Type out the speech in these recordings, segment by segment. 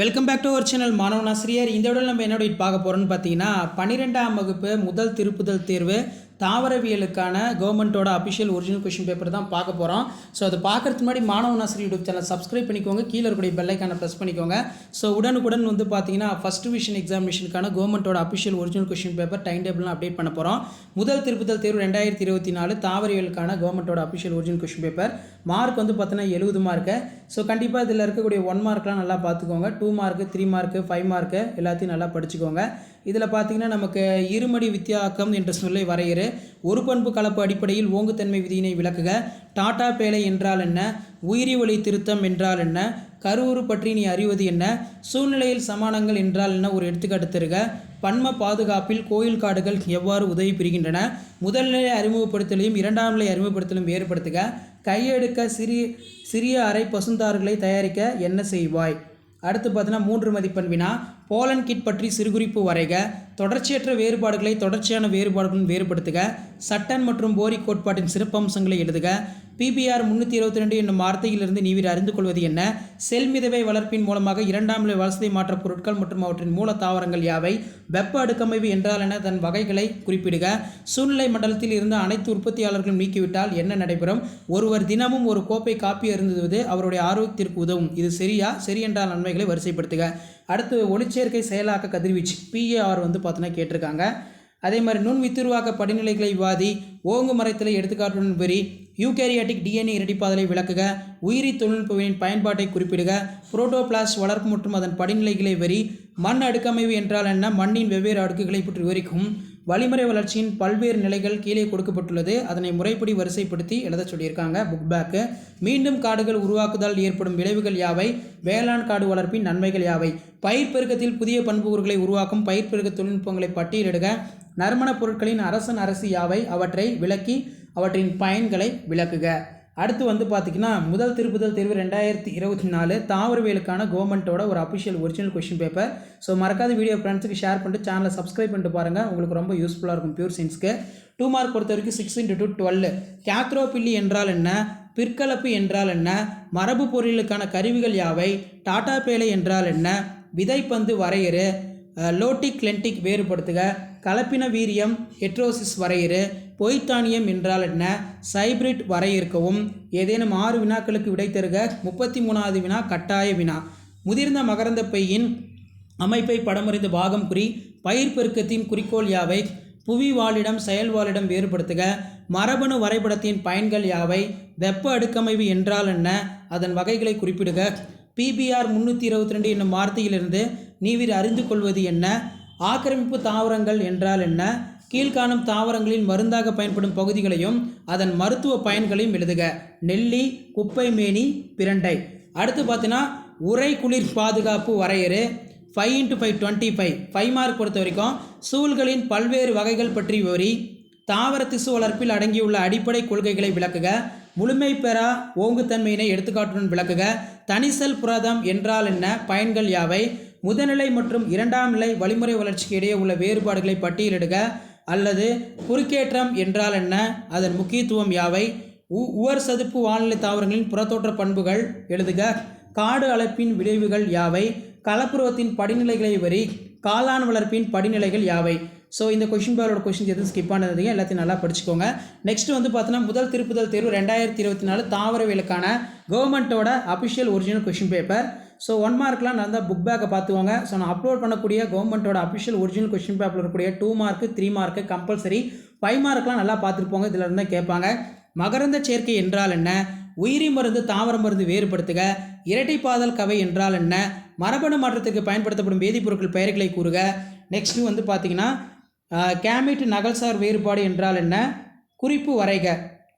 Welcome back to our channel மாணவன் ஆசிரியர். இந்த விட நம்ம என்ன பார்க்க போகிறோம்னு பார்த்தீங்கன்னா 12ஆம் வகுப்பு முதல் திருப்புதல் தேர்வு தாவரவியலுக்கான கவர்மெண்ட்டோட அஃபிஷியல் ஒரிஜினல் கொஷின் பேப்பர் தான் பார்க்க போகிறோம். ஸோ அதை பார்க்குறதுக்கு முன்னாடி மாணவன் ஆசிரியர் யூடியூப் சேனல் சப்ஸ்கிரைப் பண்ணிக்கோங்க, கீழே இருக்கக்கூடிய பெல்லைக்கான ப்ரெஸ் பண்ணிக்கோங்க. ஸோ உடனுக்குடன் வந்து பார்த்தீங்கன்னா ஃபஸ்ட் டிவிஷன் எக்ஸாமினேஷனுக்கான கவர்மெண்ட்டோட official original question paper time டேபிள்லாம் அப்டேட் பண்ண போகிறோம். முதல் திருப்புதல் தேர்வு 2024 தாவரவியலுக்கான கவர்மெண்ட்டோட official original question paper mark வந்து பார்த்தீங்கன்னா 70 மார்க்கு. ஸோ கண்டிப்பாக இதில் இருக்கக்கூடிய 1 மார்க்லாம் நல்லா பார்த்துக்கோங்க. 2 மார்க்கு 3 மார்க்கு 5 மார்க்கு எல்லாத்தையும் நல்லா படிச்சுக்கோங்க. இதில் பார்த்தீங்கன்னா நமக்கு இருமடி வித்தியாக்கம் என்ற சொல்லை வரையறு, ஒரு பண்பு கலப்பு அடிப்படையில் ஓங்குத்தன்மை விதியினை விளக்குக, டாடா பேழை என்றால் என்ன, உயிரி ஒளி திருத்தம் என்றால் என்ன, கருவுறு பற்றி நீ அறிவது என்ன, சூழ்நிலையில் சமானங்கள் என்றால் என்ன ஒரு எடுத்துக்காட்டு தருக, பன்ம பாதுகாப்பில் கோயில் காடுகள் எவ்வாறு உதவி புரிகின்றன, முதல் நிலை அறிமுகப்படுத்தலையும் இரண்டாம் நிலை அறிமுகப்படுத்தலும் வேறுபடுத்துக, கையெடுக்க சிறிய அரை பசுந்தாறுகளை தயாரிக்க என்ன செய்வாய். அடுத்து பார்த்தீங்கன்னா 3 மதிப்பெண் வினா, போலன் கிட் பற்றி சிறுகுறிப்பு வரைக, தொடர்ச்சியற்ற வேறுபாடுகளை தொடர்ச்சியான வேறுபாடுகளுடன் வேறுபடுத்துக, சட்டன் மற்றும் போரிக் கோட்பாட்டின் சிறப்பம்சங்களை எழுதுக, PBR 322 என்னும் வார்த்தையிலிருந்து நீவிர் அறிந்து கொள்வது என்ன, செல் மிதவை வளர்ப்பின் மூலமாக இரண்டாம் நிலை வளர்சிதை மாற்ற பொருட்கள் மற்றும் அவற்றின் மூல தாவரங்கள் யாவை, வெப்ப அடுக்கமைவு என்றால் என தன் வகைகளை குறிப்பிடுக, சூழ்நிலை மண்டலத்தில் இருந்த அனைத்து உற்பத்தியாளர்களும் நீக்கிவிட்டால் என்ன நடைபெறும், ஒருவர் தினமும் ஒரு கோப்பை காப்பி அருந்துவது அவருடைய ஆரோக்கியத்திற்கு உதவும், இது சரியா, சரி என்றால் நன்மைகளை வரிசைப்படுத்துக. அடுத்து ஒளிச்சேர்க்கை செயலாக்க கதிர்வீச்சு PAR வந்து பார்த்தீங்கன்னா கேட்டிருக்காங்க. அதே மாதிரி நுண் வித்துருவாக்க படிநிலைகளை விவாதி, ஓங்கு மரத்தலை எடுத்துக்காட்டுடன் வரி, யூகேரியாட்டிக் DNA இரட்டிப்பாதலை விளக்குக, உயிரி தொழில்நுட்பவின் பயன்பாட்டை குறிப்பிடுக, புரோட்டோபிளாஸ்ட் வளர்ப்பு மற்றும் அதன் படிநிலைகளை வரி, மண் அடுக்கமைவு என்றால் என்ன, மண்ணின் வெவ்வேறு அடுக்குகளை பற்றி விவரிக்கும், வழிமுறை வளர்ச்சியின் பல்வேறு நிலைகள் கீழே கொடுக்கப்பட்டுள்ளது, அதனை முறைப்படி வரிசைப்படுத்தி எழுத சொல்லியிருக்காங்க. Book bag. மீண்டும் காடுகள் உருவாக்குதல் ஏற்படும் விளைவுகள் யாவை, வேளாண் காடு வளர்ப்பின் நன்மைகள் யாவை, பயிர் பெருக்கத்தில் புதிய பண்புக்கூறுகளை உருவாக்கும் பயிர் பெருக்க தொழில்நுட்பங்களை பட்டியலிடுக, நறுமணப் பொருட்களின் அரசன் அரசி யாவை, அவற்றை விளக்கி அவற்றின் பயன்களை விளக்குக. அடுத்து வந்து பார்த்திங்கன்னா முதல் திருப்புதல் தேர்வு 2024 தாவரவியலுக்கான கவர்மெண்ட்டோட ஒரு official original question paper. So மறக்காத வீடியோ ஃப்ரெண்ட்ஸுக்கு ஷேர் பண்ணிட்டு சேனலை சப்ஸ்கிரைப் பண்ணிட்டு பாருங்கள், உங்களுக்கு ரொம்ப யூஸ்ஃபுல்லாக இருக்கும் பியூர் சயின்ஸ்க்கு. 2 மார்க் பொறுத்த வரைக்கும் 6 × 2 12. கேத்ரோபில்லி என்றால் என்ன, பிற்கலப்பு என்றால் என்ன, மரபு பொருளுக்கான கருவிகள் யாவை, டாடா பேழை என்றால் என்ன, விதைப்பந்து வரையறு, லோட்டிக் லென்டிக் வேறுபடுத்துக, கலப்பின வீரியம் ஹெட்ரோசிஸ் வரையறு, பொய்தானியம் என்றால் என்ன, சைப்ரிட் வரையறுக்கவும், ஏதேனும் 6 வினாக்களுக்கு விடை தருக. 33வது வினா கட்டாய வினா, முதிர்ந்த மகரந்த பையின் அமைப்பை படமுறைந்த பாகம் குறி, பயிர் பெருக்கத்தின் குறிக்கோள் யாவை, புவி வாழிடம் செயல் வாழிடம் வேறுபடுத்துக, மரபணு வரைபடத்தின் பயன்கள் யாவை, வெப்ப அடுக்கமைவு என்றால் என்ன, அதன் வகைகளை குறிப்பிடுக, PBR 322 என்னும் வார்த்தையிலிருந்து நீவிர் அறிந்து கொள்வது என்ன, ஆக்கிரமிப்பு தாவரங்கள் என்றால் என்ன, கீழ்காணும் தாவரங்களின் மருந்தாக பயன்படும் பகுதிகளையும் அதன் மருத்துவ பயன்களையும் எழுதுக. நெல்லி, குப்பை மேனி, பிரண்டை. அடுத்து பார்த்தீங்கன்னா உரை குளிர் பாதுகாப்பு வரையறு 5 × 5 25. 5 மார்க் பொறுத்த வரைக்கும் சூழ்களின் பல்வேறு வகைகள் பற்றி விவரி, தாவர திசு வளர்ப்பில் அடங்கியுள்ள அடிப்படை கொள்கைகளை விளக்குக, முழுமை பெறா ஓங்குத்தன்மையினை எடுத்துக்காட்டுடன் விளக்குக, தனிசெல் புரதம் என்றால் என்ன, பயன்கள் யாவை, முதல்நிலை மற்றும் இரண்டாம் நிலை வழிமுறை வளர்ச்சிக்கு இடையே உள்ள வேறுபாடுகளை பட்டியலிடுக, அல்லது குறுக்கேற்றம் என்றால் என்ன, அதன் முக்கியத்துவம் யாவை, உவர் சதுப்பு வானிலை தாவரங்களின் புறத்தோற்ற பண்புகள் எழுதுக, காடு அளப்பின் விளைவுகள் யாவை, கலப்புருவத்தின் படிநிலைகளை வரி, காளான் வளர்ப்பின் படிநிலைகள் யாவை. ஸோ இந்த கொஷின் பேப்பரோட கொஷின்ஸ் எதுவும் ஸ்கிப் பண்ணதுங்க, எல்லாத்தையும் நல்லா படிச்சுக்கோங்க. நெக்ஸ்ட் வந்து பார்த்தீங்கன்னா முதல் திருப்புதல் தேர்வு 2024 தாவரவியலுக்கான கவர்மெண்ட்டோட official original question paper. So 1 மார்க்லாம் நான் தான் புக் பேக்கை பார்த்துவாங்க. ஸோ நான் அப்லோட் பண்ணக்கூடிய கவர்மெண்ட்டோட அஃபிஷியல் ஒரிஜினல் கொஷின் பேப்பரில் இருக்கக்கூடிய 2 மார்க்கு 3 மார்க்கு கம்பல்சரி, 5 மார்க்லாம் நல்லா பார்த்துருப்போங்க, இதில் இருந்தால் கேட்பாங்க. மகரந்த சேர்க்கை என்றால் என்ன, உயிரி மருந்து தாவர மருந்து வேறுபடுத்துக, இரட்டைப்பாதல் கவை என்றால் என்ன, மரபணு மாற்றத்துக்கு பயன்படுத்தப்படும் வேதிப்பொருட்கள் பெயர்களை கூறுக. நெக்ஸ்ட்டு வந்து பார்த்திங்கன்னா கேமிட் நகல்சார் வேறுபாடு என்றால் என்ன, குறிப்பு வரைக,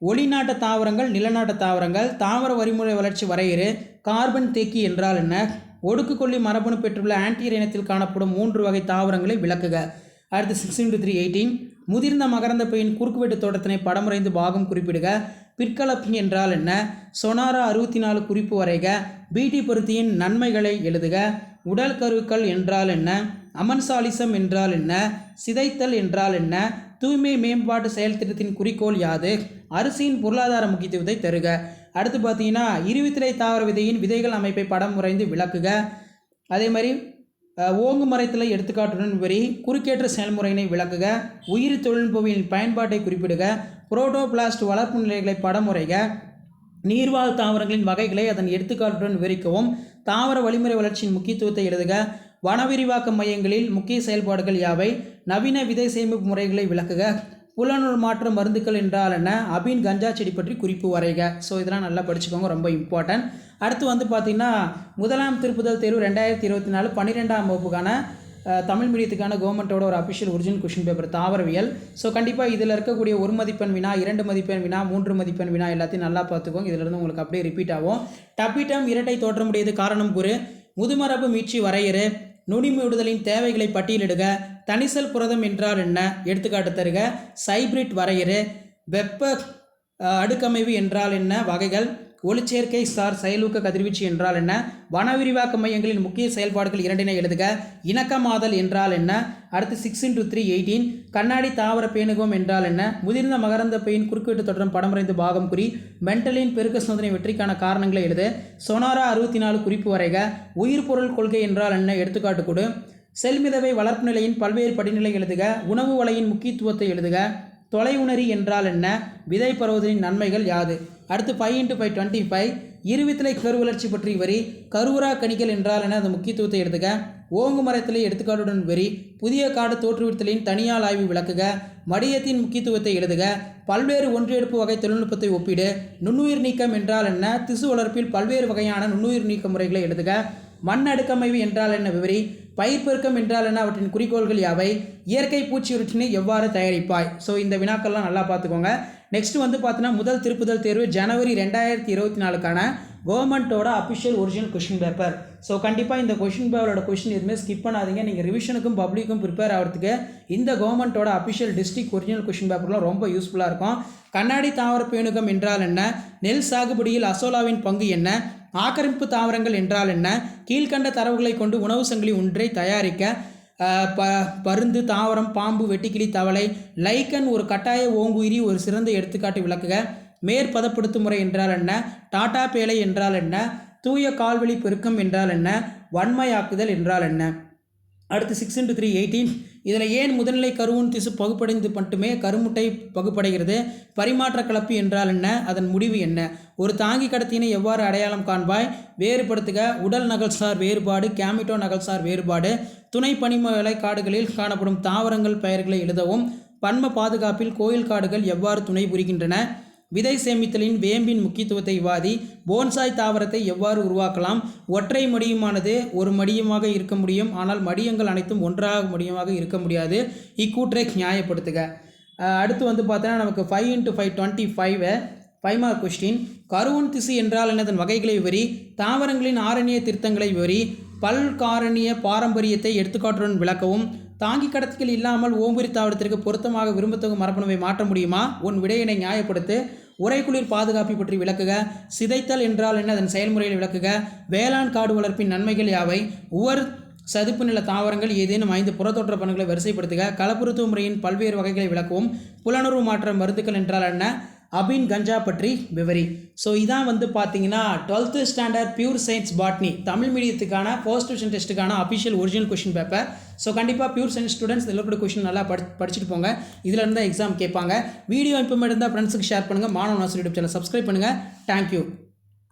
ஒளிநாட்ட தாவரங்கள் நிலநாட்ட தாவரங்கள், தாவர வழிமுறை வளர்ச்சி வரையறு, கார்பன் தேக்கி என்றால் என்ன, ஒடுக்குக்கொல்லி மரபணு பெற்றுள்ள ஆன்டியர் இனத்தில் காணப்படும் 3 வகை தாவரங்களை விளக்குக. அடுத்து 6 × 3 18. முதிர்ந்த மகரந்த பையின் குறுக்குவெட்டு தோட்டத்தினை படமுறைந்து பாகம் குறிப்பிடுக, பிற்கலப்பு என்றால் என்ன, சொனாரா 64 குறிப்பு வரைக, பீட்டி பருத்தியின் நன்மைகளை எழுதுக, உடல் கருக்கள் என்றால் என்ன, அமன்சாலிசம் என்றால் என்ன, சிதைத்தல் என்றால் என்ன, தூய்மை மேம்பாட்டு செயல் திட்டத்தின் குறிக்கோள் யாது, அரிசியின் பொருளாதார முக்கியத்துவத்தை தருக. அடுத்து பார்த்தீங்கன்னா இருவித்திலை தாவர விதையின் விதைகள் அமைப்பை படம் முறைந்து விளக்குக, அதே மாதிரி ஓங்கு மரத்தில் எடுத்துக்காட்டுடன் விவரி, குறுக்கேற்ற செயல்முறையினை விளக்குக, உயிரி தொழில்நுட்பவியலின் பயன்பாட்டை குறிப்பிடுக, புரோட்டோபிளாஸ்ட் வளர்ப்பு நிலைகளை படமுறைக, நீர்வாழ் தாவரங்களின் வகைகளை அதன் எடுத்துக்காட்டுடன் விவரிக்கவும், தாவர வழிமுறை வளர்ச்சியின் முக்கியத்துவத்தை எழுதுக, வன விரிவாக்க மையங்களில் முக்கிய செயல்பாடுகள் யாவை, நவீன விதை சேமிப்பு முறைகளை விளக்குக, புலனுள் மாற்ற மருந்துக்கள் என்றால் என்ன, அபின் கஞ்சா செடி பற்றி குறிப்பு வரைக. ஸோ இதெல்லாம் நல்லா படிச்சுக்கோங்க, ரொம்ப இம்பார்ட்டன்ட். அடுத்து வந்து பார்த்திங்கன்னா முதலாம் திருப்புதல் தேர்வு 2024 12ஆம் வகுப்புக்கான தமிழ் மீடியத்துக்கான கவர்மெண்ட்டோட ஒரு அஃபிஷியல் ஒரிஜினல் கொஷின் பேப்பர் தாவரவியல். ஸோ கண்டிப்பாக இதில் இருக்கக்கூடிய 1 மதிப்பெண் வினா, 2 மதிப்பெண் வினா, 3 மதிப்பெண் வினா எல்லாத்தையும் நல்லா பார்த்துக்கோங்க. இதிலிருந்து உங்களுக்கு அப்படியே ரிப்பீட் ஆகும். டப்பிட்டம் இரட்டை தோற்றமுடையது காரணம் கூறு, முதுமரபு மீட்சி வரையறு, நுனிமூடுதலின் தேவைகளை பட்டியலிடுக, தனிசல் புரதம் என்றால் என்ன எடுத்துக்காட்டு தருக, சைப்ரிட் வரையறு, வெப்ப அடுக்கமைவு என்றால் என்ன வகைகள், ஒளிச்சேர்க்கை சார் செயலூக்க கதிர்வீச்சு என்றால் என்ன, வன விரிவாக்க மையங்களின் முக்கிய செயல்பாடுகள் 2 எழுதுக, இணக்கமாதல் என்றால் என்ன, அடுத்து 6x3 18, கண்ணாடி தாவர பேணுகம் என்றால் என்ன, முதிர்ந்த மகரந்த பையின் குறுக்கீட்டு தொடரும் படமறைந்து பாகம் குறி, மென்டலின் பெருக்க சோதனை வெற்றிக்கான காரணங்களை எழுது, சொனாரா 64 குறிப்பு வரைக, உயிர் பொருள் கொள்கை என்றால் என்ன எடுத்துக்காட்டு கொடு, செல்மிதவை வளர்ப்பு நிலையின் பல்வேறு படிநிலை எழுதுக, உணவு வலையின் முக்கியத்துவத்தை எழுதுக, தொலை உணரி என்றால் என்ன, விதை பருவத்தின் நன்மைகள் யாது. அடுத்து 5x5 25, இருவித்திலை கருவளர்ச்சி பற்றி வரி, கருவுரா கணிகள் என்றால் என்ன, அது முக்கியத்துவத்தை எழுதுக, ஓங்கு மரத்திலே எடுத்துக்காட்டுடன் வரி, புதிய காடு தோற்றுவித்தலின் தனியால் ஆய்வு விளக்குக, மடியத்தின் முக்கியத்துவத்தை எழுதுக, பல்வேறு ஒன்றியெடுப்பு வகை தொழில்நுட்பத்தை ஒப்பிடு, நுண்ணுயிர் நீக்கம் என்றால் என்ன, திசு வளர்ப்பில் பல்வேறு வகையான நுண்ணுயிர் நீக்க முறைகளை எழுதுக, மண் அடுக்கமைவு என்றால் என்ன விவரி, பயிர் பெருக்கம் என்றால் என்ன, அவற்றின் குறிக்கோள்கள் யாவை, இயற்கை பூச்சியுரட்டினை எவ்வாறு தயாரிப்பாய். ஸோ இந்த வினாக்கள்லாம் நல்லா பார்த்துக்கோங்க. நெக்ஸ்ட் வந்து பார்த்தீங்கன்னா முதல் திருப்புதல் தேர்வு ஜனவரி 2024க்கான கவர்மெண்ட்டோட official original question paper. So கண்டிப்பாக இந்த கொஷின் பேப்பரோட கொஷின் எதுவுமே ஸ்கிப் பண்ணாதீங்க. நீங்கள் ரிவிஷனுக்கும் பப்ளிக்கும் ப்ரிப்பேர் ஆகிறதுக்கு இந்த கவர்மெண்ட்டோட அஃபிஷியல் டிஸ்ட்ரிக்ட் ஒரிஜினல் கொஷின் பேப்பர்லாம் ரொம்ப யூஸ்ஃபுல்லாக இருக்கும். கண்ணாடி தாவர பேணுகம் என்றால் என்ன, நெல் சாகுபடியில் அசோலாவின் பங்கு என்ன, ஆக்கிரமிப்பு தாவரங்கள் என்றால் என்ன, கீழ்கண்ட தரவுகளை கொண்டு உணவு சங்கிலி ஒன்றை தயாரிக்க, பருந்து, தாவரம், பாம்பு, வெட்டுக்கிளி, தவளை, லைக்கன் ஒரு கட்டாய ஓங்குயிரி ஒரு சிறந்த எடுத்துக்காட்டு விளக்குக, மேற்பதப்படுத்தும் முறை என்றால் என்ன, டாடா பேலை என்றால் என்ன, தூய கால்வெளி பெருக்கம் என்றால் என்ன, வன்மையாக்குதல் என்றால் என்ன. அடுத்து 6x3 18, இதில் ஏன் முதல்நிலை கருவுன் திசு பகுப்படைந்து மட்டுமே கருமுட்டை பகுப்படைகிறது, பரிமாற்ற கலப்பு என்றால் என்ன, அதன் முடிவு என்ன, ஒரு தாங்கி கடத்தியினை எவ்வாறு அடையாளம் காண்பாய், வேறுபடுத்துக, உடல் நகல்சார் வேறுபாடு, கேமிட்டோ நகல்சார் வேறுபாடு, துணை பனிமலை காடுகளில் காணப்படும் தாவரங்கள் பெயர்களை எழுதவும், பன்ம பாதுகாப்பில் கோயில் காடுகள் எவ்வாறு துணை புரிகின்றன, விதை சேமித்தலின் வேம்பின் முக்கியத்துவத்தை விவாதி, போன்சாய் தாவரத்தை எவ்வாறு உருவாக்கலாம், ஒற்றை மடியமானது ஒரு மடியமாக இருக்க முடியும், ஆனால் மடியங்கள் அனைத்தும் ஒன்றாக மடியமாக இருக்க முடியாது, இக்கூற்றை நியாயப்படுத்துக. அடுத்து வந்து பார்த்தோன்னா நமக்கு 5x5 25 5 மார்க் கொஸ்டின். கருவுன் திசு என்றால் என்னதன் வகைகளை விவரி, தாவரங்களின் ஆரணிய திருத்தங்களை விவரி, பல்காரணிய பாரம்பரியத்தை எடுத்துக்காட்டுடன் விளக்கவும், தாங்கி கடத்திகள் இல்லாமல் ஓம்புரி தாவரத்திற்கு பொருத்தமாக விரும்பத்தகும் மரபணுவை மாற்ற முடியுமா, உன் விடையினை நியாயப்படுத்து, உறைக்குளிர் பாதுகாப்பை பற்றி விளக்குக, சிதைத்தல் என்றால் என்ன, அதன் செயல்முறையில் விளக்குக, வேளாண் காடு வளர்ப்பின் நன்மைகள் யாவை, உவர் சதுப்பு நில தாவரங்கள் ஏதேனும் 5 புறத்தோற்ற பண்புகளை வரிசைப்படுத்துக, களப்புறுத்துவ முறையின் பல்வேறு வகைகளை விளக்கவும், புலனுறவு மாற்ற மருந்துக்கள் என்றால் என்ன, அபின் கஞ்சா பற்றி விவரி. ஸோ இதான் வந்து பார்த்தீங்கன்னா 12th standard pure science botany Tamil மீடியத்துக்கான ஃபர்ஸ்ட் டிவிஷன் டெஸ்ட்டுக்கான official original question paper. So கண்டிப்பாக பியூர் சயின்ஸ் ஸ்டூடெண்ட்ஸ் இதில் கூட கொஷின் நல்லா படிச்சுட்டு போங்க. இதில் இருந்தால் எக்ஸாம் கேட்பாங்க. வீடியோ இம்ப்ரூவ்மெண்ட் இருந்தால் ஃப்ரெண்ட்ஸுக்கு ஷேர் பண்ணுங்கள். மாணவன் ஆசிரியர் யூடியூப் சேனல் சப்ஸ்கிரைப் பண்ணுங்கள். தேங்க்யூ.